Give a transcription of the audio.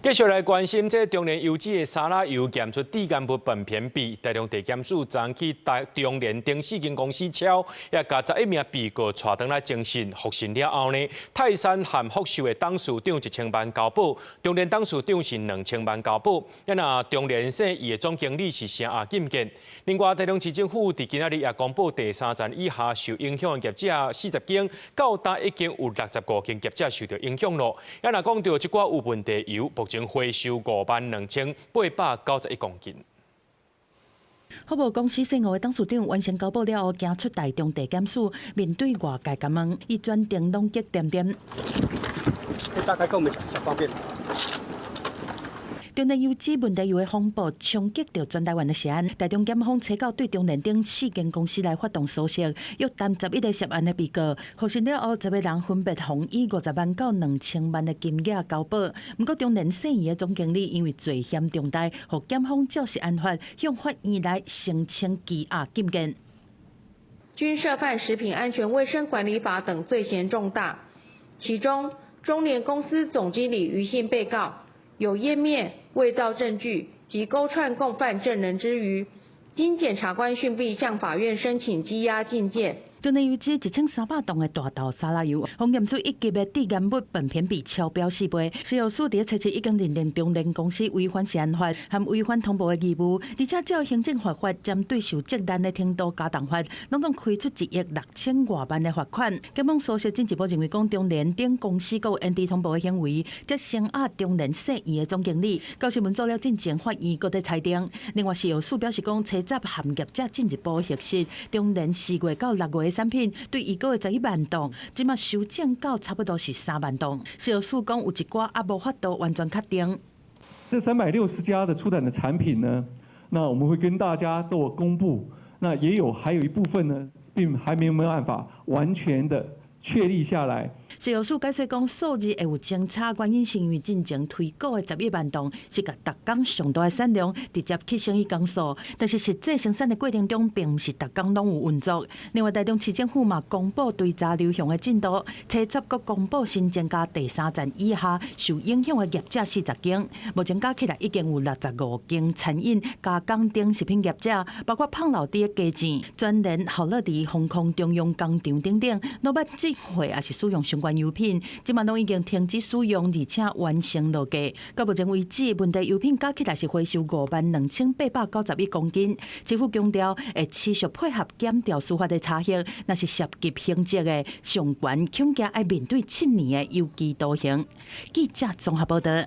繼續來關心這中聯郵局的沙拉油檢出地干物苯偏比，台中地檢署昨去中聯等4間公司敲，也把11名被告帶回來偵訊。複訊了後呢，泰山和福壽的董事長1000萬交保，中聯董事長是2000萬交保。那中聯社伊的總經理是聲押禁見。另外，台中市政府在今仔日也公布第3站以下受影響的業者40間，到今已經有65間業者受到影響了。也若講到一寡有問題油，目前回收52891公斤。福茂公司姓吳的董事長完成交保了後，行出台中地檢署，面對外界質問，伊專程攏極點點。大概跟我們講方便。中聯郵局問題油的風暴衝擊到全台灣的社安，台中檢方查到對中聯等4間公司來發動搜索，約談11個涉案的被告。複訊了後，10個人分別同意50萬到2000萬的金額交保。不過，中聯社的總經理因為罪嫌重大，獲檢方照實案發，向法院來申請羈押禁見。均涉犯食品安全衛生管理法等罪嫌重大，其中中聯公司總經理於姓被告有湮滅、偽造證據及勾串共犯證人之虞，經檢察官訊畢，向法院申請羈押禁見。中聯郵局1300噸的大豆沙拉油，檢驗出1級的地干物苯偏比超標4倍。食藥署在初期已經認定中聯公司違反食安法和違反通報的義務，而且照行政罰法針對受責難的程度加重罰，攏總開出1億6000多萬的罰款。檢方搜索進一步認為，講中聯等公司有延遲通報的行為，則聲押中聯社的總經理。交新聞資料進前法院閣在裁定。另外，食藥署表示講，查雜含業者進一步核實，中聯4月到6月。產品對一個月11萬噸，即馬收證到差不多是3萬噸。食藥署講有一寡也無法度完全確定。這360家的出產的產品呢，那我們會跟大家做公布。那還有一部分呢，並還沒有辦法完全的確立下來。食藥署解釋講，數字會有偵查原因，是因為進前推估的11萬噸是甲逐工上大的產量直接去乘以工數，但是實際生產的過程中，並不是逐工攏有運作。另外，台中市政府嘛公布追查流向的進度，查雜閣公布新增加第3站以下受影響的業者40間，目前加起來已經有65間餐飲、加工等食品業者，包括胖老爹的雞蛋、專聯、好樂迪、紅空中央工廠等等，老闆集會也是使用相關油品，即馬攏已經停止使用，而且完成落架。到目前為止，問題油品加起來是回收52891公斤。政府強調會持續配合檢調司法的查核，若是涉及刑責的，上懸恐驚要面對7年的有期徒刑。記者綜合報道。